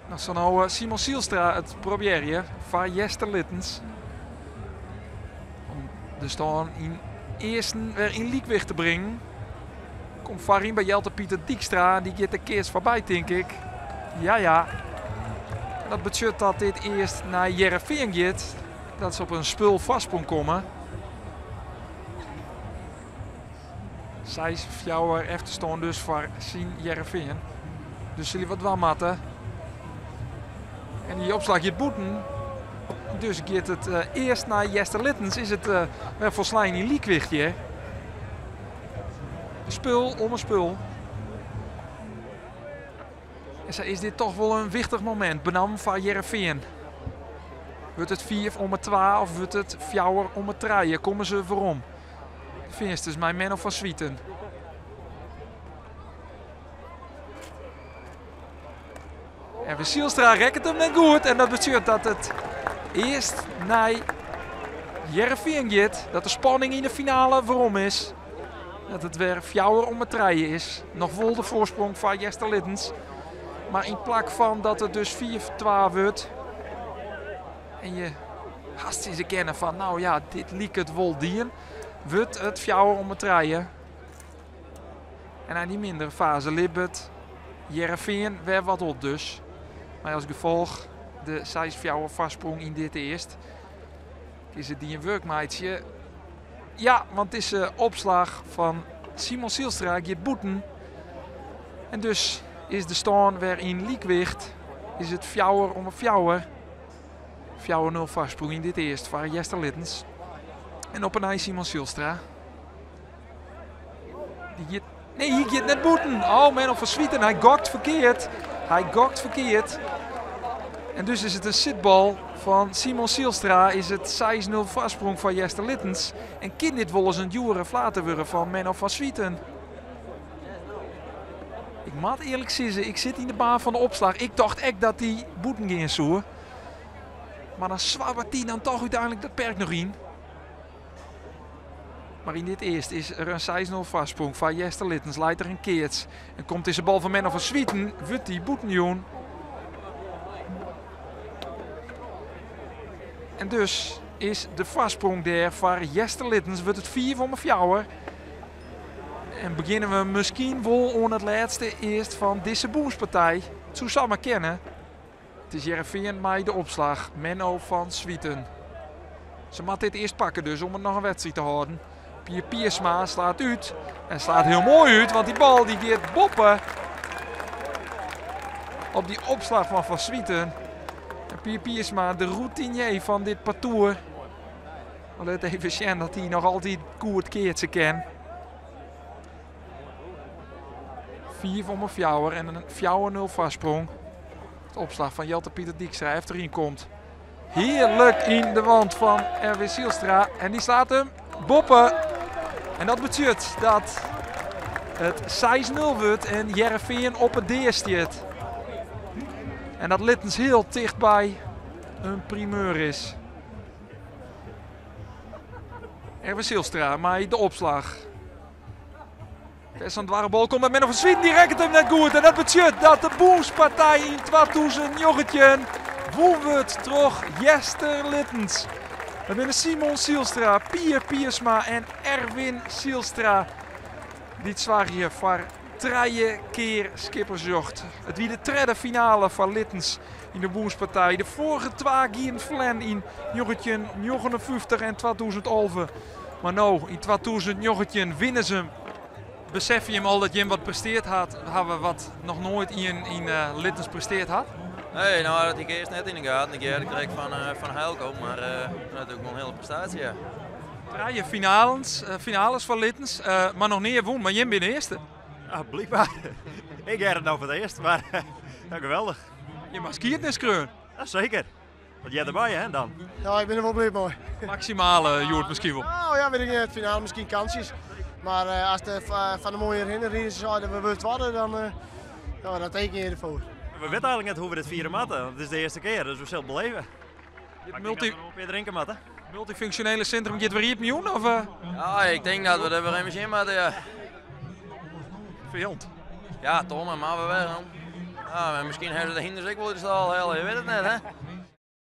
Dan zal nou Simon Zielstra het proberen van Jester Littens. Om de stand in eerste weer in Liekwicht te brengen. Komt Farin bij Jelte Pieter Dijkstra. Die gaat de keers voorbij, denk ik. Ja. En dat betekent dat dit eerst naar Jereveen gaat. Dat ze op een spul vastsprong komen. 6 fjouwer even staan dus voor zien Jereveen. Dus zullen we wat matten. En die opslag je boeten. Dus gaat het eerst naar Jester Littens. Is het weer volslijn in Liekwichtje. Spul om een spul. En is dit toch wel een wichtig moment. Benam van Jereveen. Wordt het 4 om het 2 of wordt het 4 om het 3? Komen ze waarom? Vindt dus mijn Menno van Swieten. En Zielstra rekt hem net goed. En dat betekent dat het eerst naar Jereveen gaat. Dat de spanning in de finale waarom is. Dat het weer 4 om het 3 is. Nog wel de voorsprong van Jester Littens. Maar in plak van dat het dus 4-2 wordt. En je haast eens kennen van nou ja, dit liek het wel dien. Wordt het 4 om het 3. En aan die mindere fase liep het Jereveen weer wat op dus. Maar als gevolg de 6-4 vastsprong in dit eerst. Is het die een werkmaatje? Ja, want het is opslag van Simon Zielstra, Geert Boeten. En dus is de stand weer in Liekwicht. Is het 4 om een 4. 4-0 vastsprong in dit eerst voor Jester Littens. En op een ei Simon Zielstra. Nee, hier gaat net Boeten. Oh, Menno van Swieten, hij gokt verkeerd. En dus is het een zitbal van Simon Zielstra. Is het 6-0 vastsprong van Jester Littens. En kan dit wel eens een jure flater worden van Menno van Swieten. Ik moet eerlijk zeggen, ik zit in de baan van de opslag. Ik dacht echt dat die Boeten ging zo. Maar dan zwabbert hij dan toch uiteindelijk dat perk nog in. Maar in dit eerst is er een 6-0 vastsprong van Jester Littens. Leidt er een keerts. En komt deze bal van Menno van Swieten. Wordt die Boeten. En dus is de vastsprong daar voor Jester Littens. Wordt het 4 om een 4. En beginnen we misschien wel aan het laatste eerst van deze boomspartij. Zo zou maar kennen. Het is Jereveen met de opslag. Menno van Swieten. Ze moet dit eerst pakken dus om het nog een wedstrijd te houden. Piersma slaat uit. En slaat heel mooi uit, want die bal die gaat boppen. Op die opslag van Swieten. En Piersma, de routinier van dit parcours. Let even zien dat hij nog altijd goed keert ze ken. 4 om een 4 en een 4-0 vastsprong. De opslag van Jelte Pieter Dijkstra heeft erin komt. Heerlijk in de wand van Erwin Zielstra. En die slaat hem boppen. En dat betekent dat het 6-0 wordt en Jereveen op het deerstiet. En dat Littens heel dichtbij een primeur is. Erwin Zielstra, maar de opslag. Vers aan de dwarrebol komt met Menno van Swieten, die rekt hem net goed. En dat betekent dat de boomspartij in 2019 won wordt door Jester Littens. We hebben Simon Zielstra, Piersma en Erwin Zielstra. Die Zwarië voor 3 keer skippersjocht. Het wie de derde finale van Littens in de boomspartij. De vorige 2 gingen Flen in 1959 en 2011. Maar nou, in 2019 winnen ze. Besef je hem al dat je hem wat presteerd had, hebben wat nog nooit in Littens presteerd had? Nee, nou had ik eerst net in de gaten. Ik kreeg van Heilko, maar dat is ook wel een hele prestatie. Ja. 3 finales van Littens, maar nog niet won, maar jij bent de eerste. Ah, blijkbaar. Ik heb het nou voor het eerst, maar ja, geweldig. Je mag skiën in Skreun. Ja, zeker. Wat jij erbij hè dan? Ja, ik ben er wel blij mee. Maximale, Joert misschien wel. Nou ja, weet ik niet, het finale misschien kansjes. Maar als de van de mooie herinneringen zeiden we het worden, dan teken je ervoor. We weten eigenlijk net hoe we dit vieren matten, want het is de eerste keer, dus we zullen het beleven. Weer drinken matten. Multifunctionele centrum gaat weer miljoen of? Ja, ik denk dat we er weer een in moeten. Ja. Verhand. Ja, Tom, maar we weer. Ja, maar misschien hebben ze de hinders ook wel in de stal, je weet het net hè.